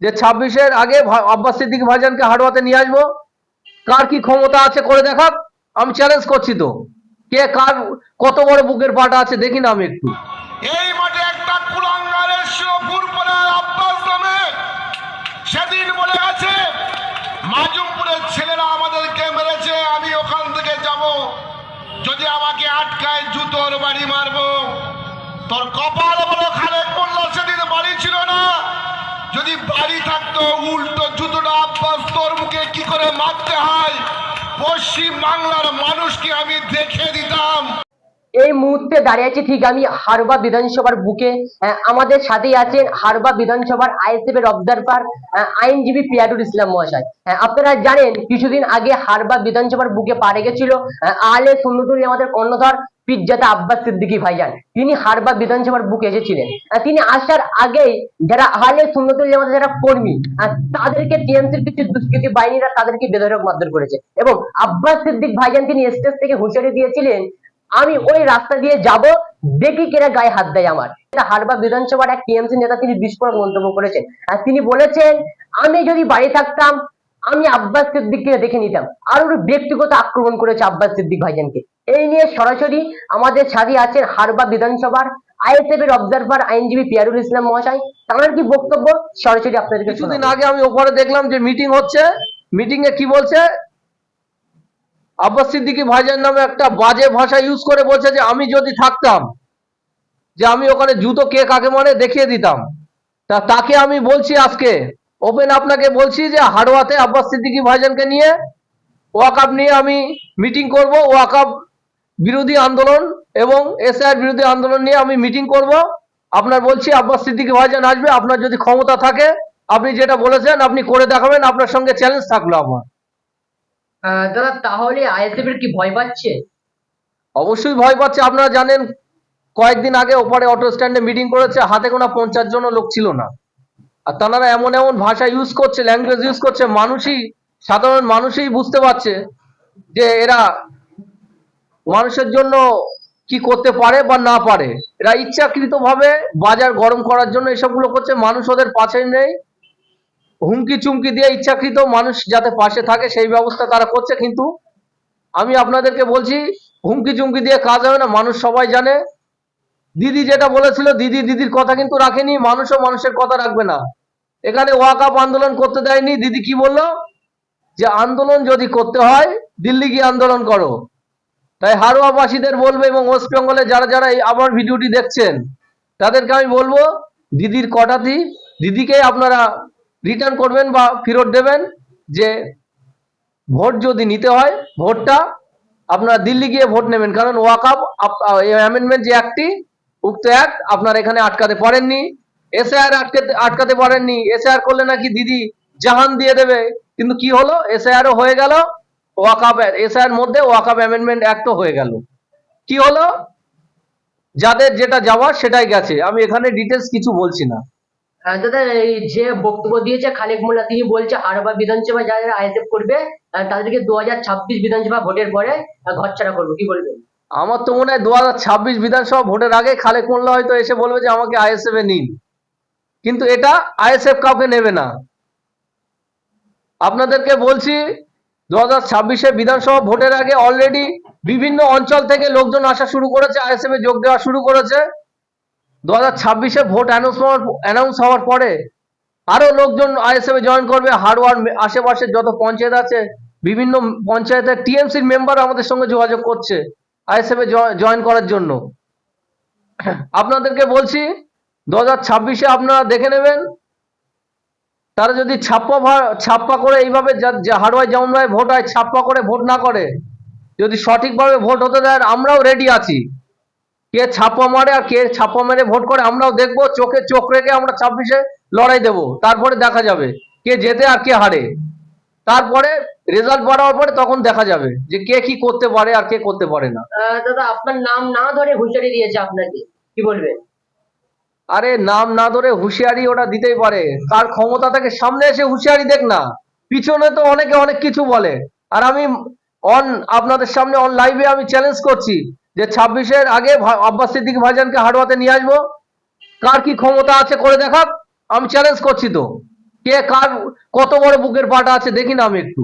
যে 26-এর আগে আব্বাস সিদ্দিকী ভাইজানকে হাড়োয়াতে নিয়ে আসবো। কার কি ক্ষমতা আছে করে দেখাক। আমি চ্যালেঞ্জ করছি তো, কে কার কত বড় বুকের পাটা আছে দেখি না আমি একটু। এই মাঠে একটা কুলাঙ্গারের শিরপুর পরে আব্বাস নামে সেদিন বলে গেছে মাজুমপুরের ছেলেরা আমাদেরকে মেরেছে, আমি ওখান থেকে যাব, যদি আমাকে আটকায় জুতোর বাড়ি মারবো। তোর কপাল বলো, খালেক মোল্লা সেদিন বাড়ি ছিল না, যদি বাড়ি থাকতো উল্টো জুতোটা আব্বাস তোর মুখে কি করে মারতে হয় পশ্চিম বাংলার মানুষকে আমি দেখে দিতাম। এই মুহূর্তে দাঁড়িয়ে আছি ঠিক আমি হারবা বিধানসভার বুকে। আমাদের সাথেই আছেন হারবা বিধানসভার আইএসএফ এর অবজারভার আইনজীবী পিয়াটুর ইসলাম মহাশয়। আপনারা জানেন কিছুদিন আগে হারবা বিধানসভার বুকে পা রেখেছিল আহলে সুন্নতুল জামাতের কর্ণধার পিজ্জাতা আব্বাস সিদ্দিকী ভাইজান। তিনি হারবা বিধানসভার বুকে এসেছিলেন। তিনি আসার আগেই যারা আহলে সুন্নতুল জামাতের যারা কর্মী তাদেরকে টিএমসির কিছু দুষ্কৃতী বাহিনীরা তাদেরকে বেধড়ক মারধর করেছে এবং আব্বাস সিদ্দিক ভাইজান তিনি স্টেজ থেকে হুঁশিয়ারি দিয়েছিলেন, আমি ওই রাস্তা দিয়ে যাব, দেখি কেরা গায়ে হাত দেয় আমার। হারবা বিধানসভার এক টিএমসি নেতা তিনি বিস্ফোরক মন্তব্য করেছেন। আর তিনি বলেছেন, আমি যদি বাড়ি থাকতাম আমি আব্বাস সিদ্দিককে দেখে নিতাম। আর ওর ব্যক্তিগত আক্রমণ করেছে আব্বাস সিদ্দিক ভাইজানকে। এই নিয়ে সরাসরি আমাদের সাথে আছেন হারবা বিধানসভার আইএসএফ এর অবজারভার আইনজীবী পিয়ারুল ইসলাম মহাশয়। তার কি বক্তব্য সরাসরি আপনাদেরকে কিছুদিন আগে আমি ওপরে দেখলাম যে মিটিং হচ্ছে, মিটিং এ কি বলছে, আব্বাস সিদ্দিকী ভাইজান নামে একটা বাজে ভাষা ইউজ করে বলছে যে আমি যদি থাকতাম, যে আমি ওখানে জুতো কে কাকে মানে দেখিয়ে দিতাম। তাকে আমি বলছি আজকে ওপেন আপনাকে বলছি যে হাড়োয়াতে আব্বাস সিদ্দিকী ভাইজানকে নিয়ে ওয়াকআপ নিয়ে আমি মিটিং করব, ওয়াকআপ বিরোধী আন্দোলন এবং এসআইআর বিরোধী আন্দোলন নিয়ে আমি মিটিং করব। আপনার বলছি আব্বাস সিদ্দিকী ভাইজান আসবে, আপনার যদি ক্ষমতা থাকে আপনি যেটা বলেছেন আপনি করে দেখাবেন, আপনার সঙ্গে চ্যালেঞ্জ থাকলো আমার। দাদা তাহলে আইএসএফ এর কি ভয় পাচ্ছে? অবশ্যই ভয় পাচ্ছে। আপনারা জানেন কয়েকদিন আগে ওপারে অটো স্ট্যান্ডে মিটিং করেছে, হাতে গোনা 50 জন লোক ছিল না। আর তারা এমন এমন ভাষা ইউজ করছে, ল্যাঙ্গুয়েজ ইউজ করছে, মানুষই সাধারণ মানুষই বুঝতে পারছে যে এরা মানুষের জন্য কি করতে পারে বা না পারে। এরা ইচ্ছাকৃতভাবে বাজার গরম করার জন্য এসবগুলো করছে। মানুষ ওদের পাশে নেই, হুমকি চুমকি দিয়ে ইচ্ছাকৃত মানুষ যাতে পাশে থাকে সেই ব্যবস্থা তারা করছে। কিন্তু আমি আপনাদেরকে বলছি হুমকি চুমকি দিয়ে কাজ হবে না। মানুষ সবাই জানে দিদি যেটা বলেছিল, দিদির কথা কিন্তু রাখেনি, মানুষও মানুষের কথা রাখবে না। এখানে ওয়াকআপ আন্দোলন করতে দেয়নি। দিদি কি বললো, যে আন্দোলন যদি করতে হয় দিল্লি গিয়ে আন্দোলন করো। তাই হাড়োয়াবাসীদের বলবো এবং ওয়েস্ট বেঙ্গলে যারা যারা এই আমার ভিডিওটি দেখছেন তাদেরকে আমি বলবো, দিদির কথাটি দিদিকে আপনারা রিটার্ন করবেন বা ফেরত দেবেন, যে ভোট যদি নিতে হয় ভোটটা আপনারা দিল্লি গিয়ে ভোট নেবেন। কারণ ওয়াকআপ অ্যামেন্ডমেন্ট যে অ্যাক্টটি, উক্ত অ্যাক্ট আপনারা এখানে আটকাতে পারেননি। এসআইআর আটকাতে পারেননি। এসআইআর করলে নাকি দিদি জাহান দিয়ে দেবে, কিন্তু কি হলো, এসআইআরও হয়ে গেল, ওয়াকআপ এসআইআর মধ্যে ওয়াকআপ অ্যামেন্ডমেন্ট অ্যাক্টও হয়ে গেল। কি হলো, যাদের যেটা যাওয়ার সেটাই গেছে। আমি এখানে ডিটেলস কিছু বলছি না। দাদা এই যে বক্তব্য দিয়েছে খালেক মোল্লা, তিনি বলছে হারবা বিধানসভা যারা যারা আইএসএফ করবে তাদেরকে 2026 বিধানসভা ভোটের পরে ঘরছাড়া করবো, কি বলবেন? আমার তো মনে হয় 2026 বিধানসভা ভোটের আগে খালেক মোল্লা হয়তো এসে বলবে যে আমাকে আইএসএফ এ নিন, কিন্তু এটা আইএসএফ কাউকে নেবে না। আপনাদেরকে বলছি 2026 বিধানসভা ভোটের আগে অলরেডি বিভিন্ন অঞ্চল থেকে লোকজন আসা শুরু করেছে, আইএসএফ এ যোগ দেওয়া শুরু করেছে। 2026 ভোট অ্যানাউন্স হওয়ার পরে আরো লোকজন আইএসএফ এ জয়েন করবে। হাড়োয়ার আশেপাশে যত পঞ্চায়েত আছে বিভিন্ন পঞ্চায়েতের টিএমসির মেম্বার আমাদের সঙ্গে যোগাযোগ করছে আইএসএফ এ জয়েন করার জন্য। আপনাদেরকে বলছি 2026 আপনারা দেখে নেবেন, তারা যদি ছাপ্পা করে এইভাবে হাড়োয়ায় যেমন ভাবে ভোট হয় ছাপ্পা করে ভোট না করে, যদি সঠিকভাবে ভোট হতে দেয় আমরাও রেডি আছি। কে ছাপ্পা মারে আর কে ছাপ্পা মেরে ভোট করে আমরাও দেখবো, চোখে চোখ রেখে আমরা 26 লড়াই দেব। তারপরে দেখা যাবে কে জেতে আর কে হারে। তারপরে রেজাল্ট বাড়ার পরে তখন দেখা যাবে যে কে কি করতে পারে আর কে করতে পারে না। দাদা আপনার নাম না ধরে হুঁশিয়ারি দিয়েছে আপনাকে, কি বলবেন? আরে নাম না ধরে হুঁশিয়ারি ওটা দিতেই পারে, তার ক্ষমতা থেকে সামনে এসে হুঁশিয়ারি দেখ না। পিছনে তো অনেকে অনেক কিছু বলে। আর আমি আপনাদের সামনে অন লাইভে আমি চ্যালেঞ্জ করছি যে 26-এর আগে আব্বাস সিদ্দিকী ভাইজানকে হাড়োয়াতে নিয়ে আসবো। কার কি ক্ষমতা আছে করে দেখাক। আমি চ্যালেঞ্জ করছি তো, কে কার কত বড় বুকের পাটা আছে দেখি না আমি একটু।